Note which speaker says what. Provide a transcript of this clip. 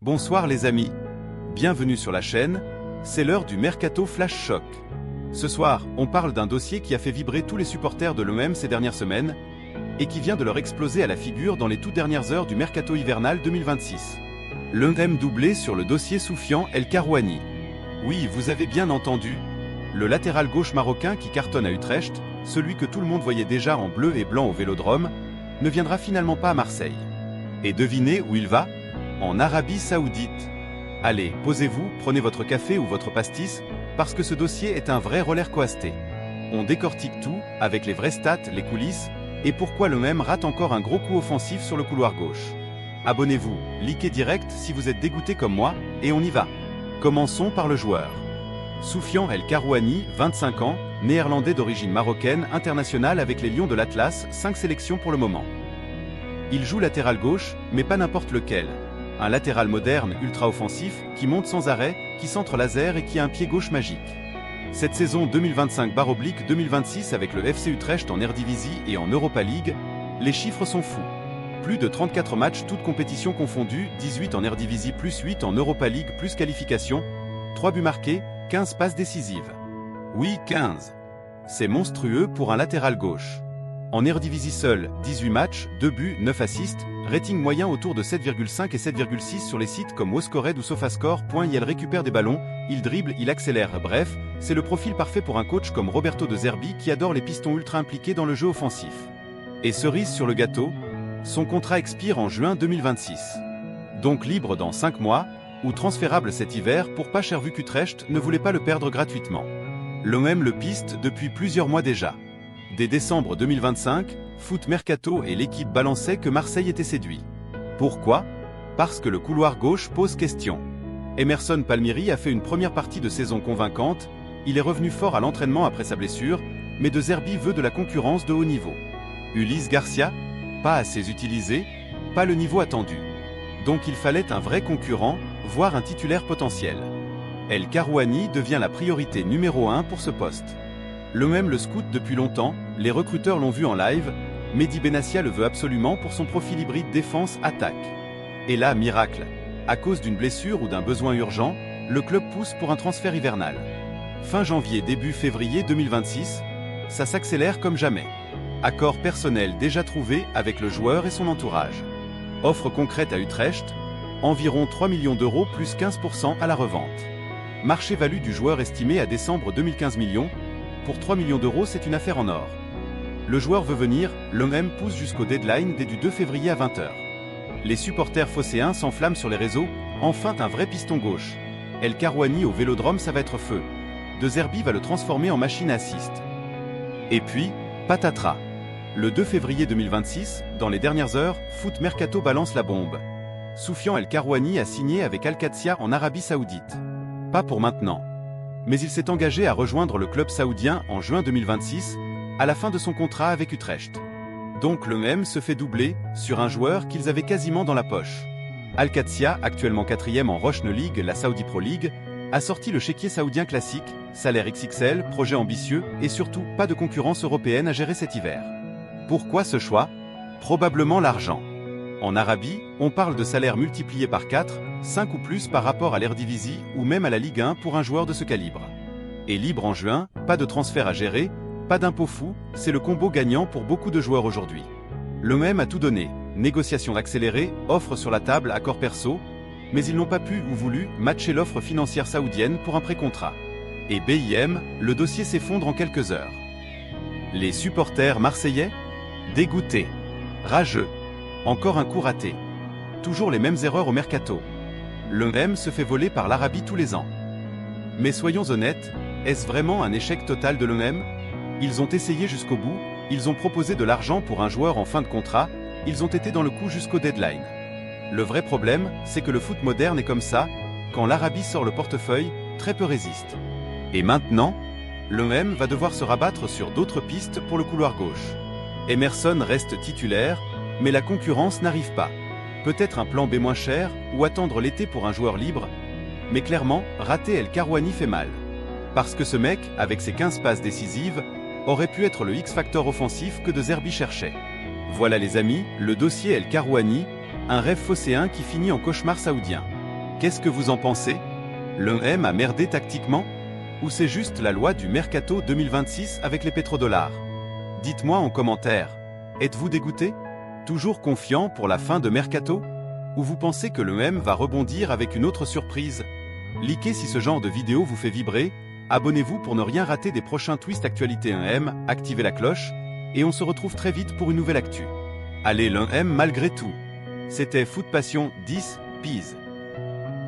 Speaker 1: Bonsoir les amis, bienvenue sur la chaîne, c'est l'heure du Mercato Flash Choc. Ce soir, on parle d'un dossier qui a fait vibrer tous les supporters de l'OM ces dernières semaines, et qui vient de leur exploser à la figure dans les toutes dernières heures du Mercato hivernal 2026. L'OM doublé sur le dossier Soufiane El Karouani. Oui, vous avez bien entendu, le latéral gauche marocain qui cartonne à Utrecht, celui que tout le monde voyait déjà en bleu et blanc au Vélodrome, ne viendra finalement pas à Marseille. Et devinez où il va ? En Arabie Saoudite. Allez, posez-vous, prenez votre café ou votre pastis, parce que ce dossier est un vrai roller coaster. On décortique tout, avec les vraies stats, les coulisses, et pourquoi l'OM rate encore un gros coup offensif sur le couloir gauche. Abonnez-vous, likez direct si vous êtes dégoûté comme moi, et on y va. Commençons par le joueur. Soufiane El Karouani, 25 ans, néerlandais d'origine marocaine, international avec les Lions de l'Atlas, 5 sélections pour le moment. Il joue latéral gauche, mais pas n'importe lequel. Un latéral moderne, ultra-offensif, qui monte sans arrêt, qui centre laser et qui a un pied gauche magique. Cette saison 2025/2026 avec le FC Utrecht en Eredivisie et en Europa League, les chiffres sont fous. Plus de 34 matchs, toutes compétitions confondues, 18 en Eredivisie plus 8 en Europa League plus qualification, 3 buts marqués, 15 passes décisives. Oui, 15. C'est monstrueux pour un latéral gauche. En Eredivisie seul, 18 matchs, 2 buts, 9 assists, rating moyen autour de 7,5 et 7,6 sur les sites comme WhoScored ou SofaScore. Il récupère des ballons, il dribble, il accélère, bref, c'est le profil parfait pour un coach comme Roberto De Zerbi qui adore les pistons ultra impliqués dans le jeu offensif. Et cerise sur le gâteau, son contrat expire en juin 2026. Donc libre dans 5 mois, ou transférable cet hiver pour pas cher vu qu'Utrecht ne voulait pas le perdre gratuitement. L'OM le piste depuis plusieurs mois déjà. Dès décembre 2025, Foot Mercato et l'équipe balançaient que Marseille était séduit. Pourquoi ? Parce que le couloir gauche pose question. Emerson Palmieri a fait une première partie de saison convaincante, il est revenu fort à l'entraînement après sa blessure, mais De Zerbi veut de la concurrence de haut niveau. Ulysse Garcia ? Pas assez utilisé, pas le niveau attendu. Donc il fallait un vrai concurrent, voire un titulaire potentiel. El Karouani devient la priorité numéro 1 pour ce poste. L'OM le scoute depuis longtemps, les recruteurs l'ont vu en live, Mehdi Benassia le veut absolument pour son profil hybride défense-attaque. Et là, miracle. À cause d'une blessure ou d'un besoin urgent, le club pousse pour un transfert hivernal. Fin janvier, début février 2026, ça s'accélère comme jamais. Accord personnel déjà trouvé avec le joueur et son entourage. Offre concrète à Utrecht, environ 3 millions d'euros plus 15% à la revente. Marché value du joueur estimé à décembre 2015 millions, pour 3 millions d'euros c'est une affaire en or. Le joueur veut venir, l'OM pousse jusqu'au deadline dès du 2 février à 20h. Les supporters phocéens s'enflamment sur les réseaux, enfin un vrai piston gauche. El Karouani au Vélodrome ça va être feu. De Zerbi va le transformer en machine à assist. Et puis, patatras. Le 2 février 2026, dans les dernières heures, Foot Mercato balance la bombe. Soufiane El Karouani a signé avec Al-Qadsia en Arabie Saoudite. Pas pour maintenant. Mais il s'est engagé à rejoindre le club saoudien en juin 2026, à la fin de son contrat avec Utrecht. Donc l'OM se fait doubler sur un joueur qu'ils avaient quasiment dans la poche. Al-Qadsia, actuellement 4e en Russian League, la Saudi Pro League, a sorti le chéquier saoudien classique, salaire XXL, projet ambitieux et surtout pas de concurrence européenne à gérer cet hiver. Pourquoi ce choix ? Probablement l'argent. En Arabie, on parle de salaire multiplié par 4, 5 ou plus par rapport à l'Eredivisie ou même à la Ligue 1 pour un joueur de ce calibre. Et libre en juin, pas de transfert à gérer, pas d'impôts fous, c'est le combo gagnant pour beaucoup de joueurs aujourd'hui. L'OM a tout donné, négociation accélérée, offre sur la table, accord perso, mais ils n'ont pas pu ou voulu matcher l'offre financière saoudienne pour un pré-contrat. Et BIM, le dossier s'effondre en quelques heures. Les supporters marseillais ? Dégoûtés. Rageux. Encore un coup raté. Toujours les mêmes erreurs au mercato. L'OM se fait voler par l'Arabie tous les ans. Mais soyons honnêtes, est-ce vraiment un échec total de l'OM ? Ils ont essayé jusqu'au bout, ils ont proposé de l'argent pour un joueur en fin de contrat, ils ont été dans le coup jusqu'au deadline. Le vrai problème, c'est que le foot moderne est comme ça, quand l'Arabie sort le portefeuille, très peu résiste. Et maintenant, l'OM va devoir se rabattre sur d'autres pistes pour le couloir gauche. Emerson reste titulaire, mais la concurrence n'arrive pas. Peut-être un plan B moins cher, ou attendre l'été pour un joueur libre, mais clairement, rater El Karouani fait mal. Parce que ce mec, avec ses 15 passes décisives, aurait pu être le X-Factor offensif que De Zerbi cherchait. Voilà les amis, le dossier El Karouani, un rêve phocéen qui finit en cauchemar saoudien. Qu'est-ce que vous en pensez? L'EM a merdé tactiquement? Ou c'est juste la loi du Mercato 2026 avec les pétrodollars? Dites-moi en commentaire. Êtes-vous dégoûté? Toujours confiant pour la fin de Mercato? Ou vous pensez que l'EM va rebondir avec une autre surprise? Likez si ce genre de vidéo vous fait vibrer, abonnez-vous pour ne rien rater des prochains twists actualité 1M, activez la cloche, et on se retrouve très vite pour une nouvelle actu. Allez l'1M malgré tout. C'était Foot Passion 10, Peas.